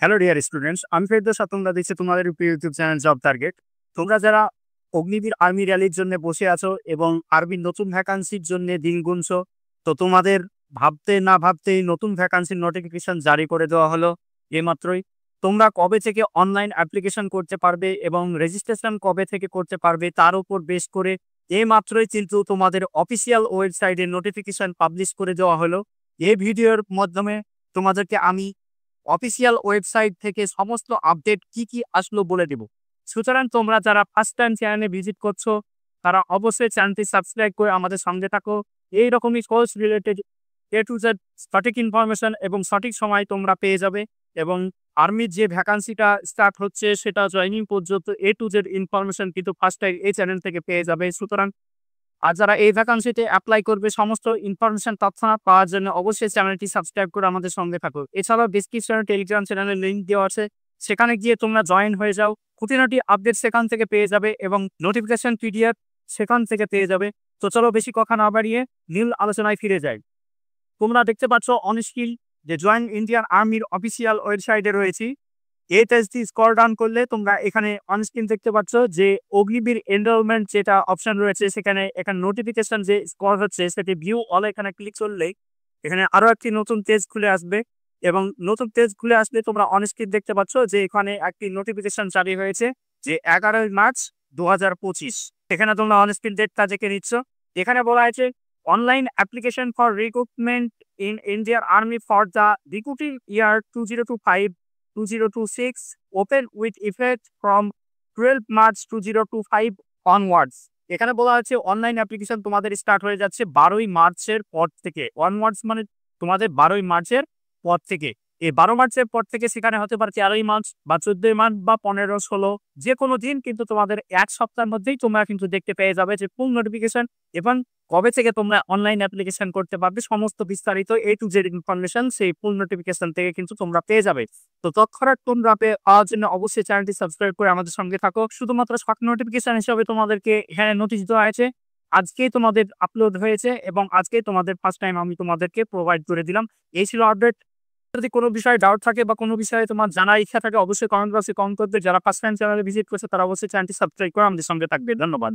Hello dear students, আমি ফেরদৌস। তোমরা দেখছো তোমাদের প্রিয় ইউটিউব চ্যানেল জব টার্গেট। তোমরা যারা অগ্নিবীর আর্মি র্যালির জন্য বসে আছো এবং আর্মির নতুন ভ্যাকান্সির জন্য দিন গুনছো, তো তোমাদের ভাবতে না ভাবতেই নতুন ভ্যাকান্সির নোটিফিকেশন জারি করে দেওয়া হলো এইমাত্রই। তোমরা কবে থেকে অনলাইন অ্যাপ্লিকেশন করতে পারবে এবং রেজিস্ট্রেশন কবে থেকে করতে পারবে তার উপর বেস করে এইমাত্রই কিন্তু তোমাদের অফিসিয়াল ওয়েবসাইটে নোটিফিকেশন পাবলিশ করে দেওয়া হলো। এই ভিডিওর মাধ্যমে তোমাদেরকে আমি অফিসিয়াল ওয়েবসাইট থেকে সমস্ত আপডেট কি কি আসলো বলে দেব। সুতরাং তোমরা যারা ফার্স্ট টাইম চ্যানেলে ভিজিট করছো তারা অবশ্যই চ্যানেলটি সাবস্ক্রাইব করে আমাদের সঙ্গে থাকো। এই রকমই কোর্স রিলেটেড টু জেড সঠিক ইনফরমেশন এবং সঠিক সময় তোমরা পেয়ে যাবে। এবং আর্মির যে ভ্যাকান্সিটা স্টার্ট হচ্ছে সেটা জয়নিং পর্যন্ত টু জেড ইনফরমেশন কিন্তু ফার্স্ট টাইম এই চ্যানেল থেকে পেয়ে যাবে। সুতরাং আর যারা এই ভ্যাকান্সিতে অ্যাপ্লাই করবে সমস্ত ইনফরমেশন তথ্য পাওয়ার জন্য অবশ্যই চ্যানেলটি সাবস্ক্রাইব করে আমাদের সঙ্গে থাকো। এছাড়াও ডিসক্রিপশনে টেলিগ্রাম চ্যানেলের লিঙ্ক দেওয়া আছে, সেখানে গিয়ে তোমরা জয়েন হয়ে যাও। খুঁটিনাটি আপডেট সেখান থেকে পেয়ে যাবে এবং নোটিফিকেশন পিডিএফ সেখান থেকে পেয়ে যাবে। তো চলো বেশি কথা না বাড়িয়ে নীল আলোচনায় ফিরে যাই। তোমরা দেখতে পাচ্ছ অন স্ক্রিন যে জয়েন্ট ইন্ডিয়ান আর্মির অফিসিয়াল ওয়েবসাইটে রয়েছি। এই টেস্টটি স্ক্রল ডাউন করলে তোমরা এখানে অন স্ক্রিন দেখতে পাচ্ছ যে অগ্নিবীর এনরোলমেন্ট যেটা অপশন রয়েছে, সেখানে এখানে নোটিফিকেশন যে স্ক্রল হচ্ছে সেটি ভিউ অল এখানে ক্লিক করলেই এখানে আরো একটি নতুন পেজ খুলে আসবে। এবং নতুন পেজ খুলে আসলে তোমরা অন স্ক্রিন দেখতে পাচ্ছ যে এখানে একটি নোটিফিকেশন জারি হয়েছে যে 11 মার্চ 2025। এখানে তোমরা অন স্ক্রিন ডেটটা দেখে নিচ্ছ। এখানে বলা হয়েছে online application for recruitment in Indian army for the recruiting year 2025-2026 open with effect from 12 March 2025 onwards। এখানে বলা হচ্ছে অনলাইন অ্যাপ্লিকেশন তোমাদের স্টার্ট হয়ে যাচ্ছে 12ই মার্চের পর থেকে। অনওয়ার্ডস মানে তোমাদের 12ই মার্চের পর থেকে। এই 12 মার্চের পর থেকে সেখানে হতে পারে 13ই মার্চ বা 14ই মার্চ বা 15-16, যে কোনো দিন কিন্তু তোমাদের এক সপ্তাহের মধ্যেই তোমরা কিন্তু দেখতে পেয়ে যাবে যে ফুল নোটিফিকেশন এবং কবে থেকে তোমরা অনলাইন অ্যাপ্লিকেশন করতে পারবে সমস্ত বিস্তারিত টু জেড ইনফরমেশন সেই ফুল নোটিফিকেশন থেকে কিন্তু তোমরা পেয়ে যাবে। তো তৎক্ষণাৎ তোমরা পাওয়ার জন্য অবশ্যই চ্যানেলটি সাবস্ক্রাইব করে আমাদের সঙ্গে থাকো। শুধুমাত্র শর্ট নোটিফিকেশন হিসেবে তোমাদেরকে এখানে নোটিশ দেওয়া হয়েছে, আজকেই তোমাদের আপলোড হয়েছে এবং আজকেই তোমাদের ফার্স্ট টাইম আমি তোমাদেরকে প্রোভাইড করে দিলাম। এই ছিল আপডেট। যদি কোনো বিষয়ে ডাউট থাকে বা কোনো বিষয়ে তোমার জানার ইচ্ছা থাকে অবশ্যই কমেন্ট বক্সে কমেন্ট করবে। যারা ফার্স্ট টাইম চ্যানেলে ভিজিট করছে তারা অবশ্যই চ্যানেলটি সাবস্ক্রাইব করে আমাদের সঙ্গে থাকবে। ধন্যবাদ।